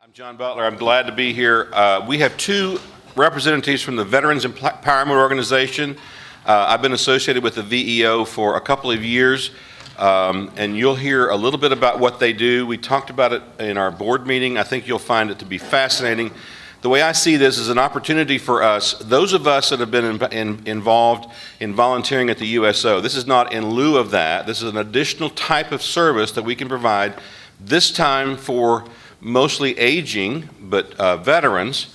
I'm John Butler. I'm glad to be here. We have two representatives from the Veterans Empowerment Organization. I've been associated with the VEO for a couple of years, and you'll hear a little bit about what they do. We talked about it in our board meeting. I think you'll find it to be fascinating. The way I see this is an opportunity for us, those of us that have been involved in volunteering at the USO. This is not in lieu of that. This is an additional type of service that we can provide, this time for mostly aging, but veterans,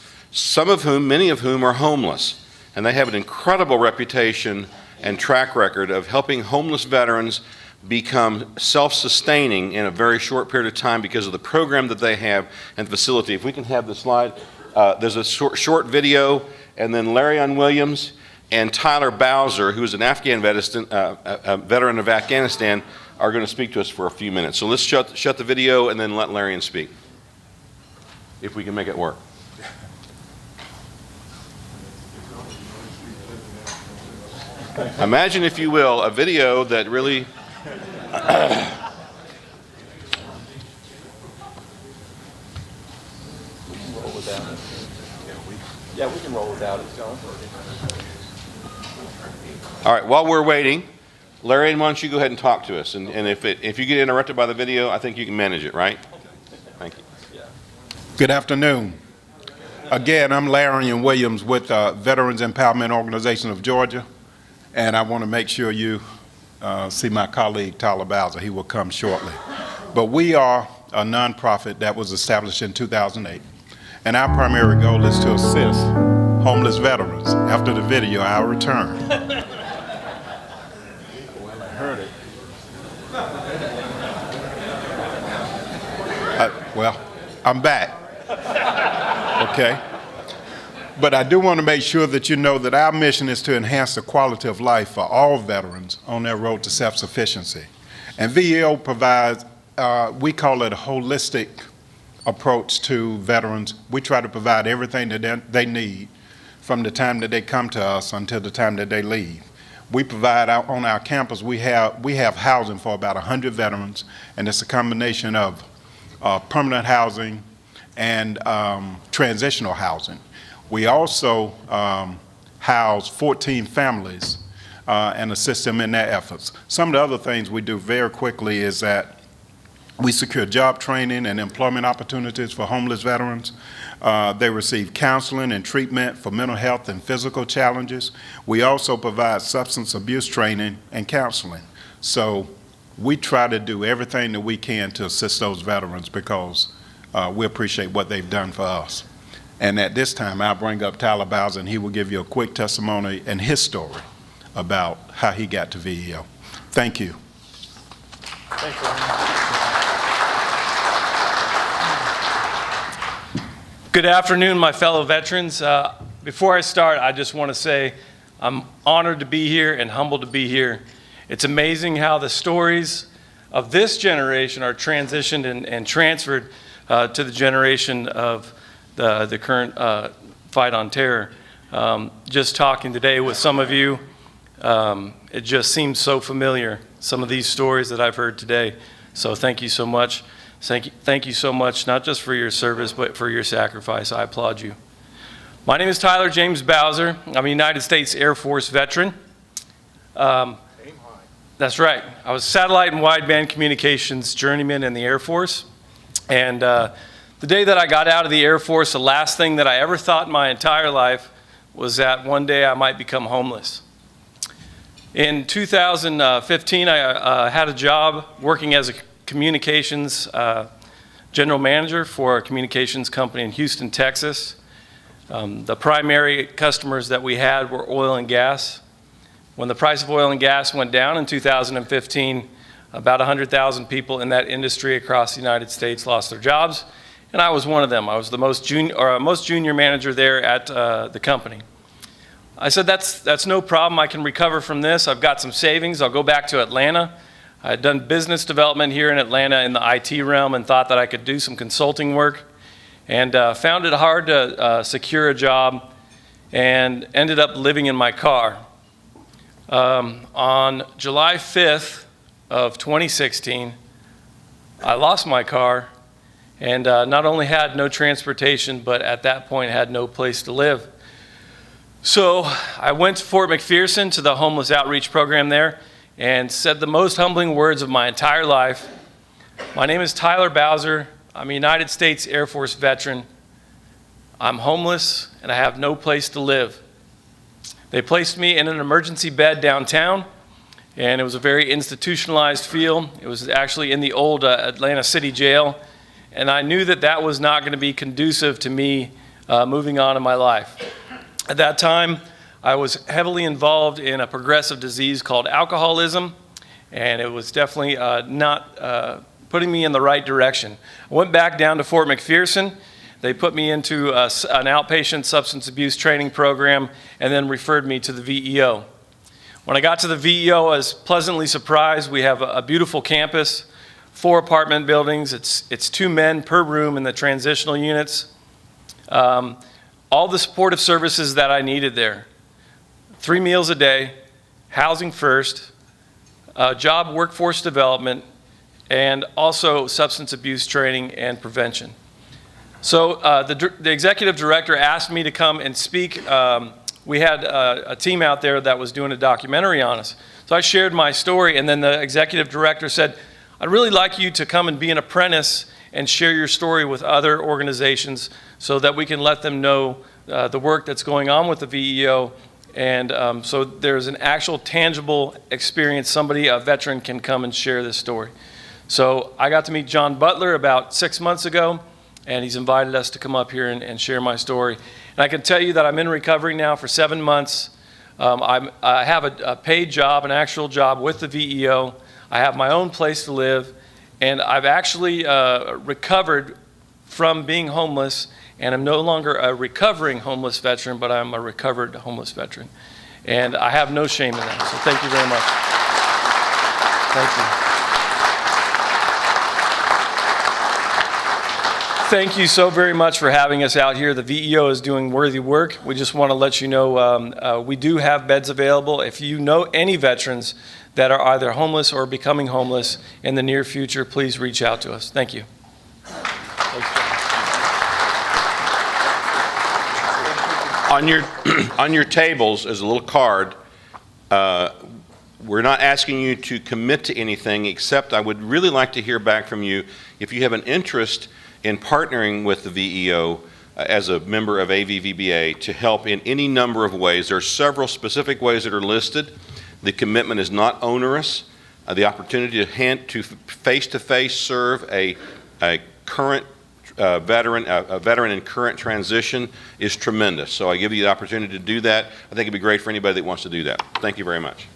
many of whom are homeless. And they have an incredible reputation and track record of helping homeless veterans become self-sustaining in a very short period of time because of the program that they have and facility. If we can have the slide. There's a short video, and then Larry Williams and Tyler Bowser, who is an veteran of Afghanistan, are going to speak to us for a few minutes. So let's shut the video and then let Larry speak, if we can make it work. Imagine, if you will, a video that really Yeah, we can roll without it, John. All right, while we're waiting, Larry, why don't you go ahead and talk to us? And if you get interrupted by the video, I think you can manage it, right? Thank you. Yeah. Good afternoon. Again, I'm Larry Williams with Veterans Empowerment Organization of Georgia, and I want to make sure you see my colleague Tyler Bowser. He will come shortly. But we are a nonprofit that was established in 2008. And our primary goal is to assist homeless veterans. After the video, I'll return. Well, I heard it. Well, I'm back. Okay. But I do want to make sure that you know that our mission is to enhance the quality of life for all veterans on their road to self-sufficiency. And VEO provides, we call it a holistic approach to veterans. We try to provide everything that they need from the time that they come to us until the time that they leave. We provide on our campus, we have housing for about 100 veterans, and it's a combination of permanent housing and transitional housing. We also house 14 families and assist them in their efforts. Some of the other things we do very quickly is that we secure job training and employment opportunities for homeless veterans. They receive counseling and treatment for mental health and physical challenges. We also provide substance abuse training and counseling. So we try to do everything that we can to assist those veterans because we appreciate what they've done for us. And at this time, I'll bring up Tyler Bowser, and he will give you a quick testimony and his story about how he got to VEO. Thank you. Thanks, Larry. Good afternoon, my fellow veterans. Before I start, I just want to say I'm honored to be here and humbled to be here. It's amazing how the stories of this generation are transitioned and transferred to the generation of the current fight on terror. Just talking today with some of you, it just seems so familiar, some of these stories that I've heard today. So thank you so much. Thank you so much, not just for your service, but for your sacrifice. I applaud you. My name is Tyler James Bowser. I'm a United States Air Force veteran. That's right. I was satellite and wideband communications journeyman in the Air Force. And the day that I got out of the Air Force, the last thing that I ever thought in my entire life was that one day I might become homeless. In 2015, I had a job working as a communications general manager for a communications company in Houston, Texas. The primary customers that we had were oil and gas. When the price of oil and gas went down in 2015, about 100,000 people in that industry across the United States lost their jobs, and I was one of them. I was the most junior manager there at the company. I said, that's no problem. I can recover from this. I've got some savings. I'll go back to Atlanta. I had done business development here in Atlanta in the IT realm and thought that I could do some consulting work, and found it hard to secure a job and ended up living in my car. On July 5th of 2016, I lost my car and not only had no transportation, but at that point had no place to live. So I went to Fort McPherson to the homeless outreach program there and said the most humbling words of my entire life. My name is Tyler Bowser. I'm a United States Air Force veteran. I'm homeless and I have no place to live. They placed me in an emergency bed downtown, and it was a very institutionalized feel. It was actually in the old Atlanta City Jail, and I knew that that was not going to be conducive to me moving on in my life. At that time, I was heavily involved in a progressive disease called alcoholism, and it was definitely not putting me in the right direction. I went back down to Fort McPherson. They put me into an outpatient substance abuse training program and then referred me to the VEO. When I got to the VEO, I was pleasantly surprised. We have a beautiful campus, 4 apartment buildings. It's 2 men per room in the transitional units. All the supportive services that I needed there. 3 meals a day, housing first, job workforce development, and also substance abuse training and prevention. So the executive director asked me to come and speak. We had a team out there that was doing a documentary on us. So I shared my story, and then the executive director said, I'd really like you to come and be an apprentice and share your story with other organizations so that we can let them know the work that's going on with the VEO. And so there's an actual tangible experience. Somebody, a veteran, can come and share this story. So I got to meet John Butler about 6 months ago, and he's invited us to come up here and share my story. And I can tell you that I'm in recovery now for 7 months. I have a paid job, an actual job with the VEO. I have my own place to live, and I've actually recovered from being homeless, and I'm no longer a recovering homeless veteran, but I'm a recovered homeless veteran. And I have no shame in that, so thank you very much. Thank you. Thank you so very much for having us out here. The VEO is doing worthy work. We just want to let you know we do have beds available. If you know any veterans that are either homeless or becoming homeless in the near future, please reach out to us. Thank you. On your tables is a little card. We're not asking you to commit to anything, except I would really like to hear back from you if you have an interest in partnering with the VEO as a member of AVVBA to help in any number of ways. There are several specific ways that are listed. The commitment is not onerous. The opportunity to face-to-face serve a current veteran in current transition is tremendous. So I give you the opportunity to do that. I think it'd be great for anybody that wants to do that. Thank you very much.